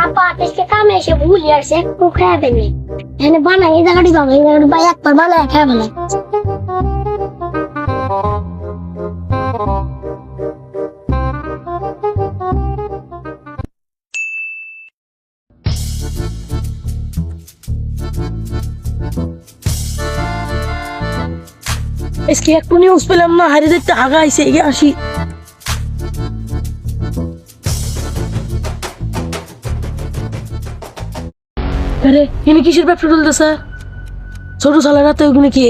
আপা আজকে কামে এসে ভুলি আসছে একটু খেয়ে দেবে এখানে বানাই এই জায়গাটি বাবা এই জায়গাটি ভাই একবার বানায় খেয়ে ফেলে আজকে একটু নিউজ পেলাম না, হারিয়ে যেতে আগা আইসে এগিয়ে আসি। আরে এনে কিসের ব্যবসা চলতেছে? ছোট সালার রাতে ওখানে কি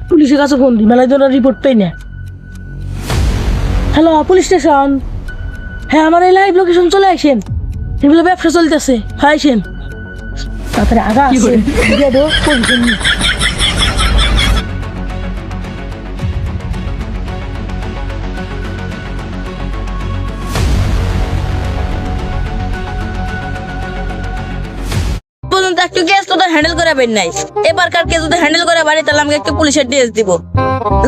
পুলিশের কাছে ফোন দিই, মেলায় জন্য রিপোর্ট পাই না। হ্যালো পুলিশ স্টেশন, হ্যাঁ আমার এই লাইভ লোকেশন চলে আসেন, এগুলো ব্যবসা চলতেছে, হ্যাঁ আসেন তাড়াতাড়ি আগা আসেন। একটু কেস তো হ্যান্ডেল করে বের নাই, এবারকার কেস যদি হ্যান্ডেল করে বাড়ি তাহলে আমাকে একটু পুলিশের ডিএস দিব।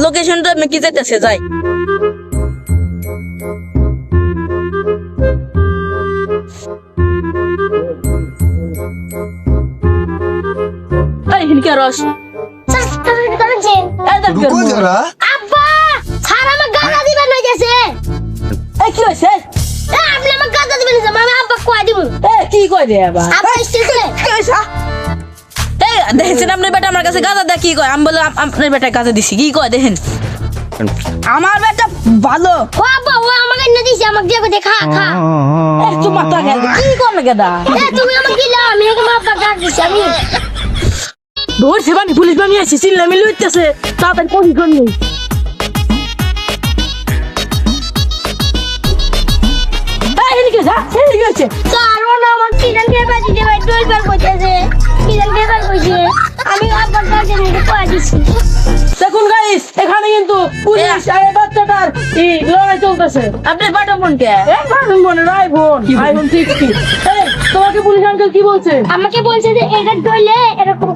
লোকেশনটা আমি কি যেতেছে যাই। এই হিনকে রস रुको जरा। আব্বা স্যার আমার গাঁজা দিবেন না গেছে এই কি হয়েছে? আপনি আমার গাঁজা দিবেন না আমি আব্বা কয় দিব কি কয় রে আবার? আব্বা স্টেশনে এই দেখেছেন আপনার বেটা আমার কাছে গাঁজা দেয় কি কয়? আমি বললাম আপনার বেটা গাঁজা দিছি, কি কয় দেখেন? আমার বেটা ভালো। ও আব্বা ও আমাকে না দিছে আমাকে দিয়ে দেখা খা একটু মাথা গেল কি করবে গেদা? তুমি আমাকে দিলা আমি একে আব্বা গাঁজা দিছি আমি ধরছে বানি পুলিশ বানিয়ে আসছে, চিল্লা মিলে উঠতেছে, তাড়াতাড়ি প্রশিক্ষণ নেই। স্যার ও না আমার কিরান কে বাজি দে ভাই দুইবার কইতেছে কিরান কে বার কইছে আমি আব্বা গাঁজা নিতে কয় দিছি দেখুন গাইস, এখানে কিন্তু পুলিশ আর এই বাচ্চাটার এই লড়াই চলতেছে। আপনার বেটা বোন কে? মনে আইফোন 60। এই তোমাকে পুলিশ আঙ্কেল কি বলছে? আমাকে বলছে যে এটা ধরলে এরকম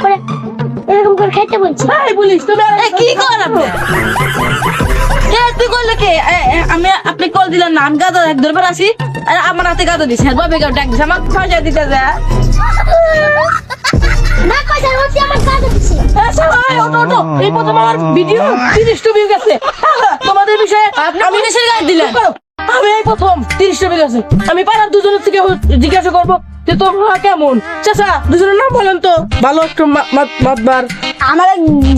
করে খেতে বলছে এই পুলিশ তুমি এই কি করেন আপনি? কে তুই করলে কে? আমি আপনি কল দিলেন না, আমি গাঁজা এক ধরবার আসি আর আমার হাতে গাঁজা দিছে, বাবা গাঁজা ডাক দিছে, আমার পয়সা দিতে যায়। না কইছে হচ্ছে আমার গাঁজা দিছে ওটো এই প্রথম আমার ভিডিও 30 ভিউ গেছে। তোমাদের বিষয়ে আপনি পুলিশের গায়ে দিলেন? আমি এই প্রথম 30 ভিউ গেছে। আমি পাড়ার দুজনের থেকে জিজ্ঞাসা করবো যে তোমরা কেমন। চাচা দুজনের নাম বলেন তো, ভালো একটু মাতবার। আমার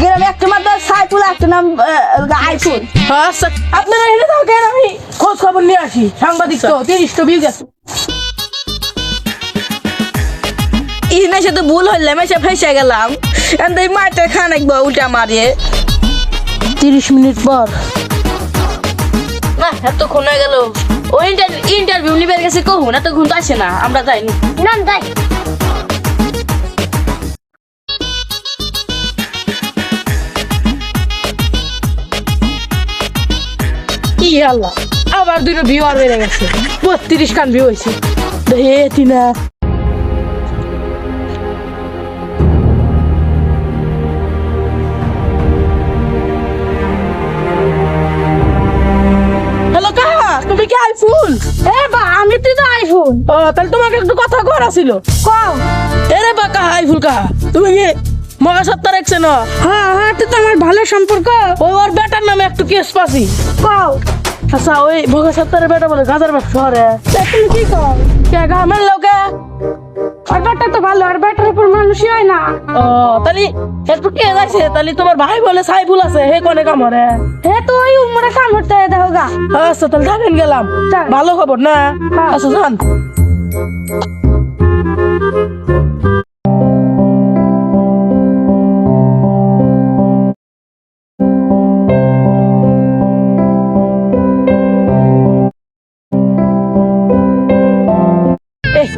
গ্রামে একটা মাত্র সাইফুল, একটা নাম আইফুল। আচ্ছা আপনারা এনে থাকেন, আমি খোঁজ খবর নিয়ে আসি। সাংবাদিক তো 30 ভিউ গেছে। ইমেশে তো ভুল হইলে মেশে ফেসে গেলাম, এই মাঠে খান একবার উল্টা মারিয়ে 30 মিনিট পর না এতক্ষণ হয়ে গেল। ওই ইন্টারভিউ নিবার গেছে কহুন, এতক্ষণ তো আসে না, আমরা যাইনি। না যাই ই আল্লাহ, আবার দুটো ভিউ আর বেড়ে গেছে, 32 খান ভিউ হয়েছে। হে তিনা হ্যালো কাহা, তুমি কি আইফোন? আমি তুই তো আইফোন ও তাহলে তোমাকে একটু কথা কর আছিল। কও এরে বা কাহা আইফুল কাহা, তুমি কি মগা সত্তা রাখছে না? হ্যাঁ তো তোমার ভালো সম্পর্ক ওর বেটার নামে একটু কেস পাসি। কও আচ্ছা ওই ভগা সত্তারের বেটা বলে গাজার ব্যবসা রে, তুমি কি কও কে গা মেন লোকে? আর ব্যাটা তো ভালো আর ব্যাটার উপর মানুষই হয় না ও তাহলে একটু কে যাইছে? তাহলে তোমার ভাই বলে সাইফুল আছে, হে কোনে কামরে? হে তো ওই উমরে কাম করতে দেখো গা আচ্ছা তাহলে থাকেন গেলাম, ভালো খবর না? আচ্ছা যান।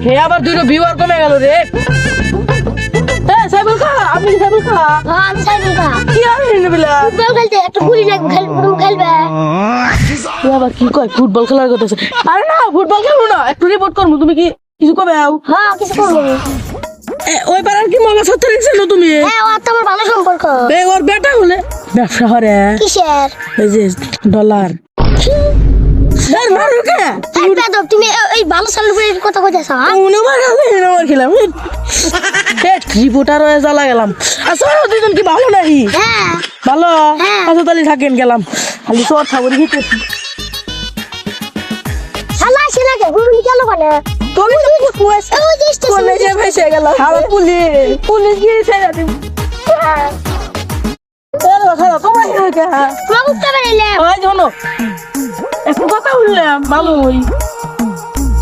হে আবার দুটো ভিউয়ার কমে গেল রে। হ্যাঁ সাইফুল খা, আপনি কি সাইফুল খা? হ্যাঁ আমি সাইকেল খা কি আর নিবিলা? ফুটবল খেলতে একটা পুরি খেলবে আবার কি কয় ফুটবল খেলার কথা আছে? আরে না ফুটবল খেলবো না, একটু রিপোর্ট করবো। তুমি কি কিছু কবে আও? হ্যাঁ কিছু করবো ওই পাড়ার কি মগা সত্য রেখেছিল তুমি? হ্যাঁ ওর তো আমার ভালো সম্পর্ক ওর বেটা হলে ব্যবসা করে কিসের এই যে ডলার। মারো কে এই বেদব তুমি এই ভালো সালের উপরে কথা কইতেছ হ্যাঁ উনি মারা আমার খেলাম রিপোর্টার হয়ে জ্বালা গেলাম আচ্ছা দুজন কি ভালো নাকি হ্যাঁ ভালো হ্যাঁ। আচ্ছা তাহলে থাকেন গেলাম খালি তোর ঠাকুর খেতেছি শালা আসে না কে গুরুনি কেন বলে তুমি ওই যে স্টেশন কলেজে ফেসে গেলাম আমার পুলিশ গিয়েছে তোমার তোমাকে উঠতে পারিলে ওই শোনো একটু কথা বললাম ভালোই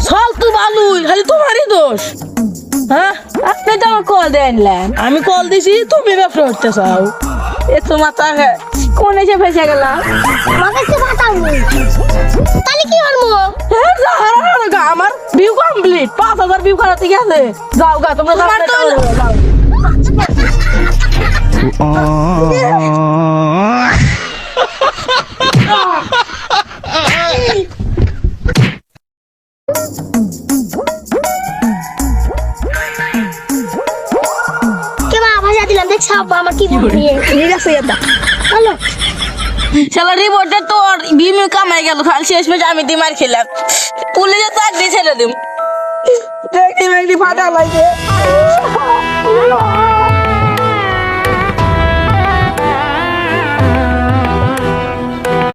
চল তুই ভালোই খালি তোমারই দোষ হ্যাঁ আপনি তো আমার কল দেন আমি কল দিছি তুমি ব্যবসা করতে চাও এ তোমার টাকা কোন এসে ফেসে গেলাম আমাকে তো বাতাও তাহলে কি করবো আমার ভিউ কমপ্লিট 5,000 ভিউ করা ঠিক আছে যাও গা তোমরা তোমার তো যাও কে মা ভাষা দিলাম দেখ সব আমার কি বলবি ঠিক আছে এটা হ্যালো শালা রিপোর্টে তোর বিমি কামাই গেল খালি শেষ পেয়ে আমি দিয়ে মার খেলাম পুলিশে চাকরি ছেড়ে দিম দেখি ফাটা লাগে